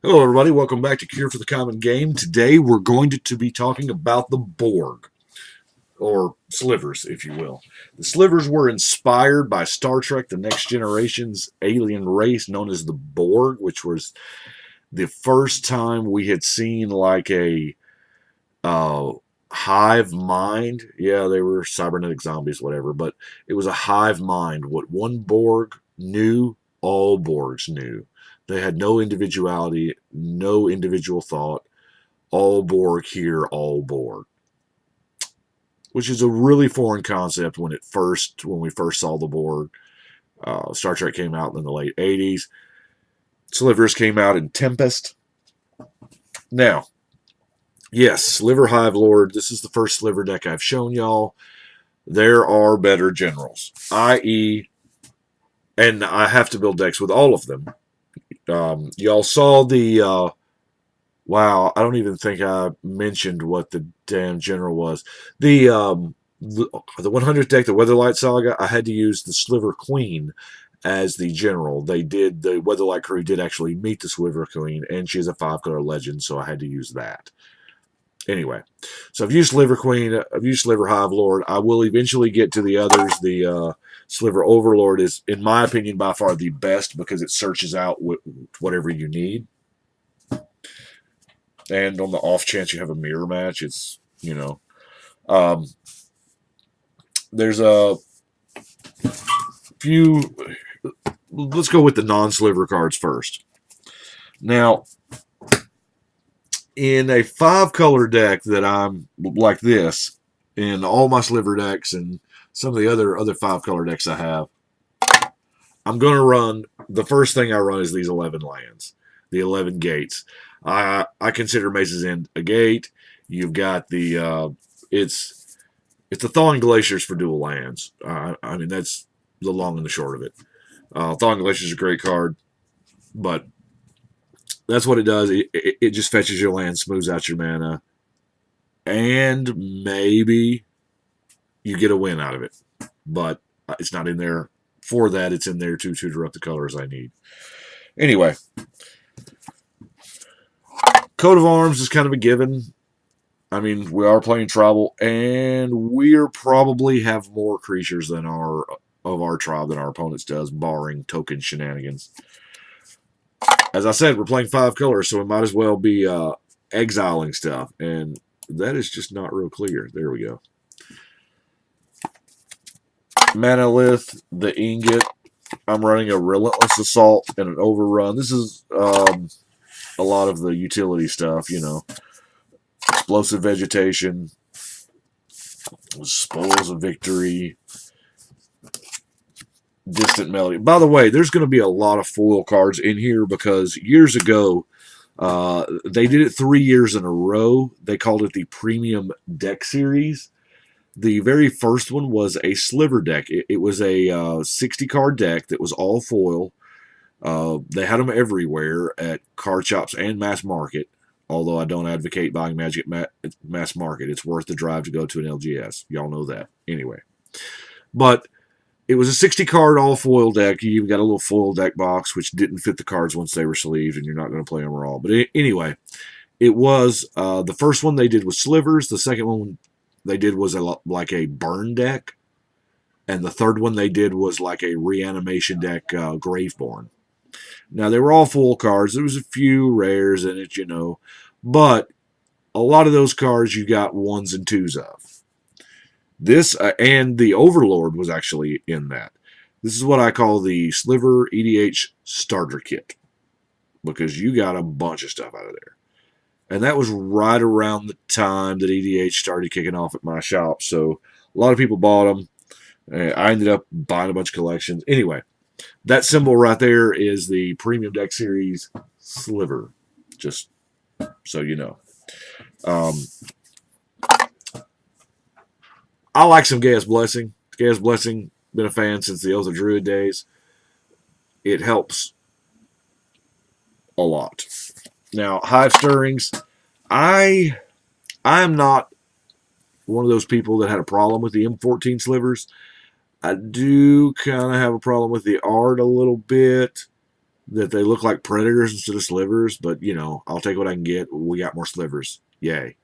Hello, everybody. Welcome back to Cure for the Common Game. Today, we're going to be talking about the Borg, or slivers, if you will. The slivers were inspired by Star Trek: The Next Generation's alien race known as the Borg, which was the first time we had seen like a uh, hive mind. Yeah, they were cybernetic zombies, whatever, but it was a hive mind. What one Borg knew, all Borgs knew. They had no individuality, no individual thought. All Borg here, all Borg, which is a really foreign concept when we first saw the Borg. Star Trek came out in the late '80s. Slivers came out in Tempest. Now, yes, Sliver Hivelord. This is the first Sliver deck I've shown y'all. There are better generals, i.e., and I have to build decks with all of them. Y'all saw the wow, I don't even think I mentioned what the damn general was. The 100th deck, the Weatherlight Saga, I had to use the Sliver Queen as the general. The Weatherlight crew did actually meet the Sliver Queen, and she's a 5-color legend, so I had to use that. Anyway, so I've used Sliver Queen, I've used Sliver Hive Lord. I will eventually get to the others. The Sliver Overlord is, in my opinion, by far the best because it searches out whatever you need. And on the off chance you have a mirror match, it's, um, there's a few. Let's go with the non-sliver cards first. Now, in a 5-color deck that I'm like this, in all my sliver decks and some of the other 5-color decks I have, I'm going to run, the first thing I run is these 11 lands, the 11 gates. I consider Maze's End a gate. You've got the, it's the Thawing Glaciers for dual lands. I mean, that's the long and the short of it. Thawing Glaciers is a great card, but that's what it does. It just fetches your land, smooths out your mana, and maybe you get a win out of it. But it's not in there for that. It's in there to tutor up the colors I need. Anyway, Coat of Arms is kind of a given. I mean, we are playing tribal, and we're probably have more creatures than our tribe than our opponents does, barring token shenanigans. As I said, we're playing 5 colors, so we might as well be exiling stuff, and that is just not real clear. There we go. Manalith, the Ingot. I'm running a Relentless Assault and an Overrun. This is a lot of the utility stuff, Explosive Vegetation, Spoils of Victory, Distant Melody. By the way, there's going to be a lot of foil cards in here because years ago, they did it 3 years in a row. They called it the Premium Deck Series. The very first one was a sliver deck. It was a 60-card deck that was all foil. They had them everywhere at card shops and mass market, although I don't advocate buying Magic mass market. It's worth the drive to go to an LGS. Y'all know that. Anyway. But it was a 60-card all-foil deck. You even got a little foil deck box, which didn't fit the cards once they were sleeved, and you're not going to play them raw. But anyway, it was the first one they did was slivers. The second one they did was like a burn deck. And the third one they did was like a reanimation deck, Graveborn. Now, they were all full cards. There was a few rares in it, But a lot of those cards you got 1s and 2s of. This, and the Overlord was actually in that. This is what I call the Sliver EDH Starter Kit. Because you got a bunch of stuff out of there. And that was right around the time that EDH started kicking off at my shop. So a lot of people bought them. I ended up buying a bunch of collections. Anyway, that symbol right there is the Premium Deck Series Sliver. Just so you know. I like some Gaia's Blessing. Gaia's Blessing, been a fan since the Oath of Druid days. It helps a lot. Now, Hive Stirrings. I am not one of those people that had a problem with the M14 slivers. I do kind of have a problem with the art a little bit. that they look like predators instead of slivers, but you know, I'll take what I can get. We got more slivers. Yay.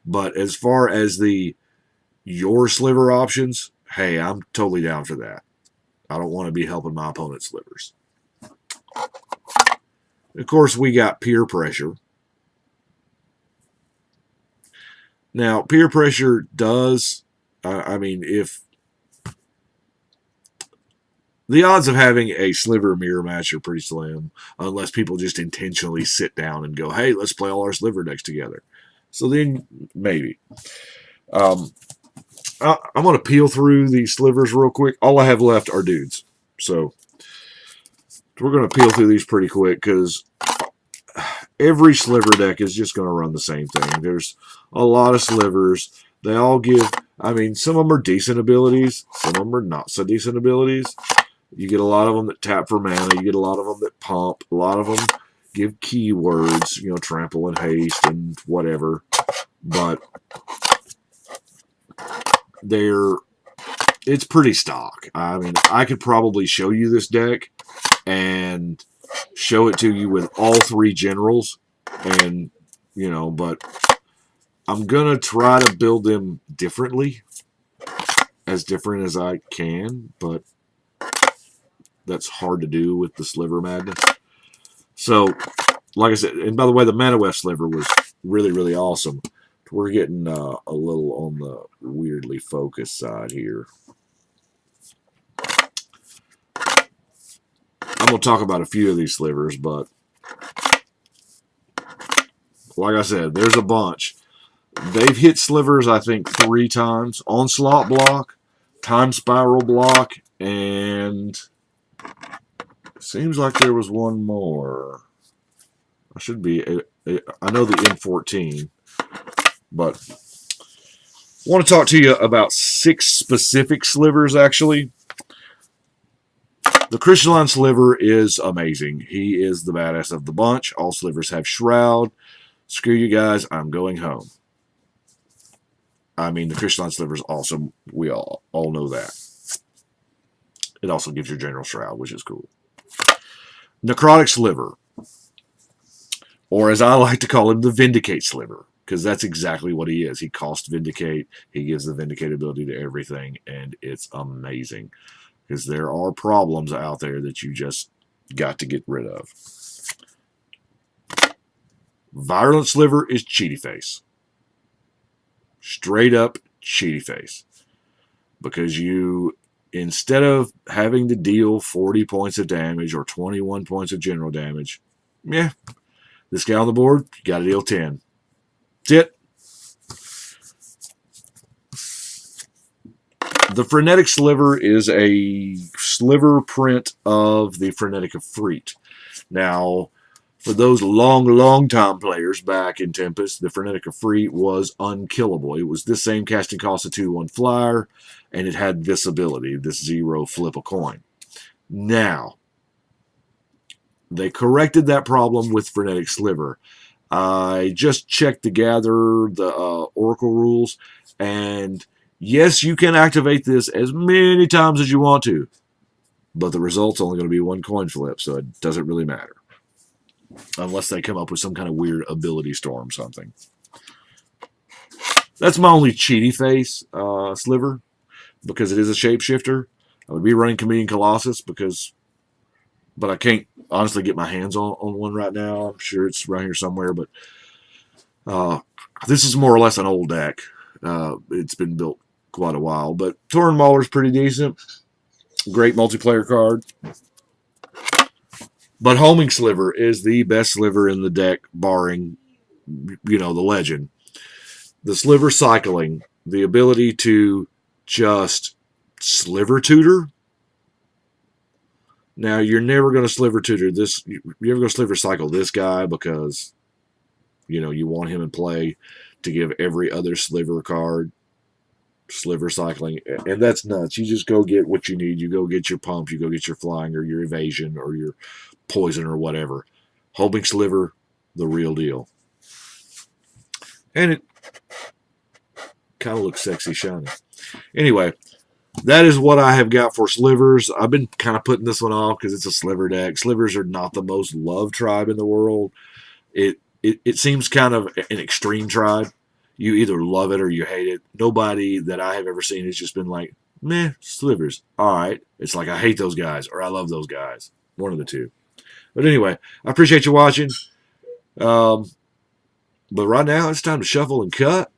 But as far as your sliver options, hey, I'm totally down for that. I don't want to be helping my opponent's slivers. Of course, we got peer pressure. Now, peer pressure does, I mean, if the odds of having a sliver mirror match are pretty slim, unless people just intentionally sit down and go, hey, let's play all our sliver decks together. So then, maybe. I'm going to peel through these slivers real quick. All I have left are dudes. So we're going to peel through these pretty quick because every sliver deck is just going to run the same thing. There's a lot of slivers. They all give, I mean, some of them are decent abilities. Some of them are not so decent abilities. You get a lot of them that tap for mana. You get a lot of them that pump. A lot of them give keywords, you know, trample and haste and whatever. But it's pretty stock. I mean, I could probably show you this deck and show it to you with all three generals, and you know, but I'm gonna try to build them differently, as different as I can, but that's hard to do with the sliver madness. So, like I said, and by the way, the Mana Weft sliver was really, really awesome. We're getting a little on the weirdly focused side here. I'm going to talk about a few of these slivers, but like I said, there's a bunch. They've hit slivers, I think, 3 times. Onslaught block, Time Spiral block, and it seems like there was one more. I should be, I know the N14, but I want to talk to you about 6 specific slivers, actually. The Crystalline Sliver is amazing. He is the badass of the bunch. All slivers have Shroud. Screw you guys, I'm going home. I mean, the Crystalline Sliver is awesome. We all know that. It also gives your General Shroud, which is cool. Necrotic Sliver, or as I like to call him, the Vindicate Sliver, because that's exactly what he is. He costs Vindicate. He gives the Vindicate ability to everything, and it's amazing. Because there are problems out there that you just got to get rid of. Virulent Sliver is Cheaty Face. Straight up Cheaty Face. Because you, instead of having to deal 40 points of damage or 21 points of general damage, yeah, this guy on the board, you got to deal 10. That's it. The Frenetic Sliver is a sliver print of the Frenetic Efreet. Now, for those long time players back in Tempest, the Frenetic Efreet was unkillable. It was this same casting cost of 2/1 flyer, and it had this ability, this 0 flip a coin. Now, they corrected that problem with Frenetic Sliver. I just checked to gather the Oracle rules, and yes, you can activate this as many times as you want to, but the result's only going to be 1 coin flip, so it doesn't really matter. Unless they come up with some kind of weird ability storm something. That's my only Cheaty Face sliver, because it is a shapeshifter. I would be running Comedian Colossus, but I can't honestly get my hands on one right now. I'm sure it's right here somewhere, but this is more or less an old deck. It's been built quite a while, but Tauren Mauler's pretty decent. Great multiplayer card. But Homing Sliver is the best sliver in the deck, barring, you know, the legend. The sliver cycling, the ability to just sliver tutor. Now, you're never going to sliver tutor this. You're never going to sliver cycle this guy because, you know, you want him in play to give every other sliver card sliver cycling, and that's nuts. You just go get what you need. You go get your pump, you go get your flying or your evasion or your poison or whatever. Homing Sliver, the real deal. And it kind of looks sexy shiny. Anyway, that is what I have got for slivers. I've been kind of putting this one off because it's a sliver deck. Slivers are not the most loved tribe in the world. It seems kind of an extreme tribe. You either love it or you hate it. Nobody that I have ever seen has just been like, meh, slivers. All right. It's like I hate those guys or I love those guys. One of the two. But anyway, I appreciate you watching. But right now it's time to shuffle and cut.